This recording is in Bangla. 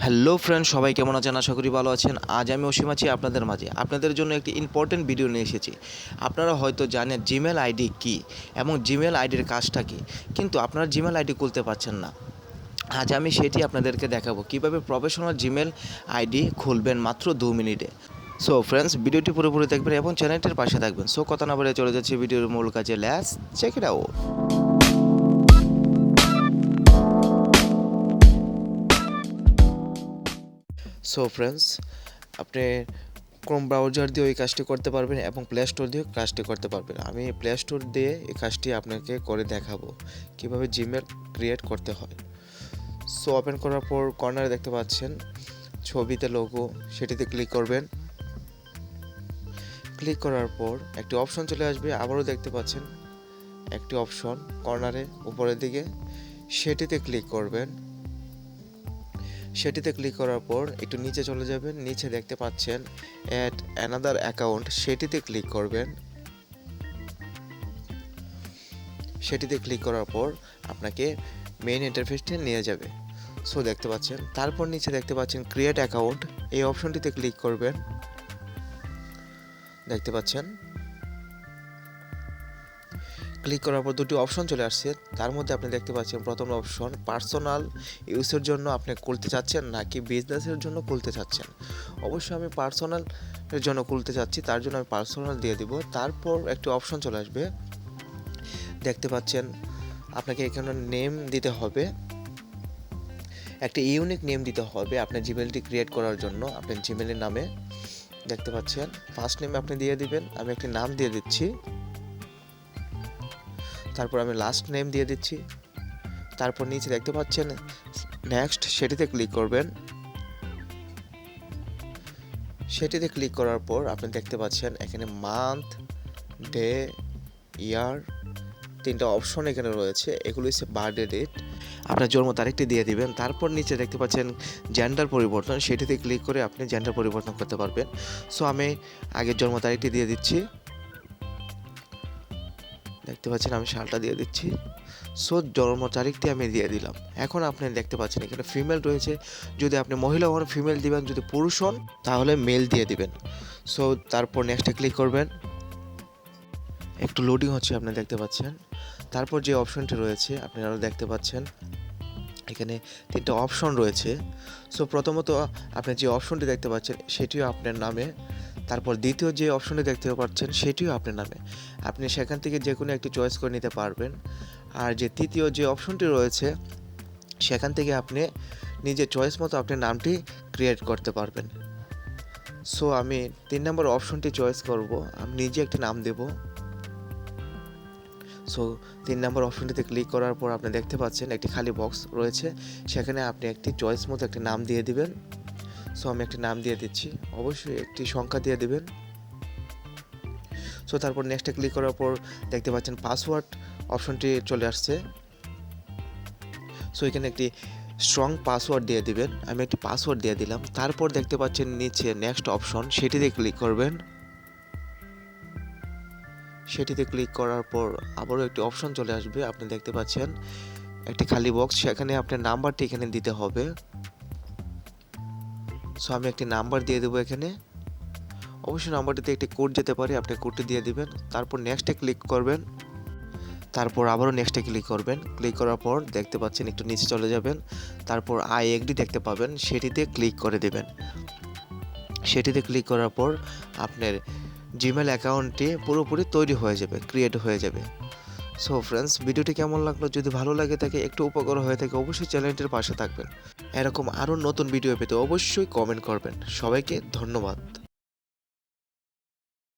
হ্যালো ফ্রেন্ড, সবাই কেমন আছেন? আশা করি ভালো আছেন। আজ আমি অসীম আছি আপনাদের মাঝে। আপনাদের জন্য একটি ইম্পর্টেন্ট ভিডিও নিয়ে এসেছি। আপনারা হয়তো জানেন জিমেল আইডি কী এবং জিমেল আইডির কাজটা কী, কিন্তু আপনারা জিমেল আইডি খুলতে পারছেন না। আজ আমি সেটি আপনাদেরকে দেখাবো কীভাবে প্রফেশনাল জিমেল আইডি খুলবেন মাত্র 2 মিনিটে। সো ফ্রেন্ডস, ভিডিওটি পুরোপুরি দেখবেন এবং চ্যানেলটির পাশে থাকবেন। সো কথা না বলে চলে যাচ্ছি ভিডিওর মূল কাজে। Let's check it out. So friends, আপনি ক্রোম ব্রাউজার দিয়ে এই কাজটি করতে পারবেন এবং প্লে স্টোর দিয়েও কাজটি করতে পারবেন। আমি প্লে স্টোর দিয়ে এই কাজটি আপনাকে করে দেখাবো কিভাবে জিমেল ক্রিয়েট করতে হয়। সো ওপেন করার পর কর্নারে দেখতে পাচ্ছেন ছবিতে লোগো, সেটিতে ক্লিক করবেন। ক্লিক করার পর একটি অপশন চলে আসবে, আবারও দেখতে পাচ্ছেন একটি অপশন কর্নারে উপরের দিকে, সেটিতে ক্লিক করবেন। সেটিতে ক্লিক করার পর একটু নিচে চলে যাবেন, নিচে দেখতে পাচ্ছেন অ্যাড অ্যানাদার অ্যাকাউন্ট, সেটিতে ক্লিক করবেন। সেটিতে ক্লিক করার পর আপনাকে মেইন ইন্টারফেসে নিয়ে যাবে। সো দেখতে পাচ্ছেন, তারপর নিচে দেখতে পাচ্ছেন ক্রিয়েট অ্যাকাউন্ট, এই অপশনটিতে ক্লিক করবেন। দেখতে পাচ্ছেন ক্লিক করার পর দুটি অপশন চলে আসছে। তার মধ্যে আপনি দেখতে পাচ্ছেন প্রথম অপশন পার্সোনাল ইউজের জন্য আপনি খুলতে চাচ্ছেন নাকি বিজনেসের জন্য খুলতে চাচ্ছেন। অবশ্যই আমি পার্সোনালের জন্য খুলতে চাচ্ছি, তার জন্য আমি পার্সোনাল দিয়ে দিব। তারপর একটি অপশন চলে আসবে, দেখতে পাচ্ছেন আপনাকে এখানে নেম দিতে হবে, একটা ইউনিক নেম দিতে হবে আপনার জিমেলটি ক্রিয়েট করার জন্য। আপনার জিমেলের নামে দেখতে পাচ্ছেন ফার্স্ট নেম আপনি দিয়ে দিবেন, আমি একটি নাম দিয়ে দিচ্ছি। তারপর আমি লাস্ট নেম দিয়ে দিচ্ছি। তারপর নিচে দেখতে পাচ্ছেন নেক্সট, সেটিতে ক্লিক করবেন। সেটিতে ক্লিক করার পর আপনি দেখতে পাচ্ছেন এখানে মান্থ, ডে, ইয়ার, তিনটা অপশন এখানে রয়েছে। এগুলো হচ্ছে বার্থডে ডেট, আপনার জন্ম তারিখটি দিয়ে দিবেন। তারপর নিচে দেখতে পাচ্ছেন জেন্ডার পরিবর্তন, সেটিতে ক্লিক করে আপনি জেন্ডার পরিবর্তন করতে পারবেন। সো আমি আগের জন্ম তারিখটি দিয়ে দিচ্ছি, দেখতে পাচ্ছেন আমি সালটা দিয়ে দিচ্ছি। সো জন্ম তারিখটি আমি দিয়ে দিলাম। এখন আপনি দেখতে পাচ্ছেন এখানে ফিমেল রয়েছে, যদি আপনি মহিলা হন ফিমেল দিবেন, যদি পুরুষ হন তাহলে মেল দিয়ে দিবেন। সো তারপর নেক্সটে ক্লিক করবেন। একটু লোডিং হচ্ছে আপনি দেখতে পাচ্ছেন। তারপর যে অপশনটি রয়েছে আপনারা দেখতে পাচ্ছেন এখানে তিনটা অপশন রয়েছে। সো প্রথমত আপনি যে অপশনটি দেখতে পাচ্ছেন সেটিও আপনার নামে, তারপর দ্বিতীয় যে অপশনটি দেখতে পাচ্ছেন সেটিও আপনার নামে, আপনি সেখান থেকে যে কোনো একটি চয়েস করে নিতে পারবেন। আর যে তৃতীয় যে অপশনটি রয়েছে সেখান থেকে আপনি নিজের চয়েস মতো আপনি নামটি ক্রিয়েট করতে পারবেন। সো আমি 3 নম্বর অপশনটি চয়েস করব, আমি নিজে একটি নাম দেব। সো 3 নম্বর অপশনটিতে ক্লিক করার পর আপনি দেখতে পাচ্ছেন একটি খালি বক্স রয়েছে, সেখানে আপনি একটি চয়েস মতো একটি নাম দিয়ে দিবেন। সো আমি একটি নাম দিয়ে দিচ্ছি, অবশ্যই একটি সংখ্যা দিয়ে দিবেন। সো তারপর নেক্সটে ক্লিক করার পর দেখতে পাচ্ছেন পাসওয়ার্ড অপশনটি চলে আসছে। সো এখানে একটি স্ট্রং পাসওয়ার্ড দিয়ে দিবেন, আমি একটি পাসওয়ার্ড দিয়ে দিলাম। তারপর দেখতে পাচ্ছেন নিচে নেক্সট অপশন, সেটিতে ক্লিক করবেন। সেটিতে ক্লিক করার পর আবারও একটি অপশন চলে আসবে, আপনি দেখতে পাচ্ছেন একটি খালি বক্স, সেখানে আপনার নাম্বারটি এখানে দিতে হবে। সো আমি একটি নাম্বার দিয়ে দেবো এখানে, অবশ্যই নাম্বারটিতে একটি কোড যেতে পারে, আপনি কোডটি দিয়ে দিবেন। তারপর নেক্সটে ক্লিক করবেন। তারপর আবারও নেক্সটে ক্লিক করবেন। ক্লিক করার পর দেখতে পাচ্ছেন একটু নিচে চলে যাবেন, তারপর আই এগ্রি দেখতে পাবেন, সেটিতে ক্লিক করে দেবেন। সেটিতে ক্লিক করার পর আপনার জিমেল অ্যাকাউন্টটি পুরোপুরি তৈরি হয়ে যাবে, ক্রিয়েট হয়ে যাবে। সো ফ্রেন্ডস, ভিডিওটি কেমন লাগলো? যদি ভালো লাগে থাকে, একটু উপকার হয়ে থাকে, অবশ্যই চ্যানেলটির পাশে থাকবেন। এরকম আরও নতুন ভিডিও পেতে অবশ্যই কমেন্ট করবেন। সবাইকে ধন্যবাদ।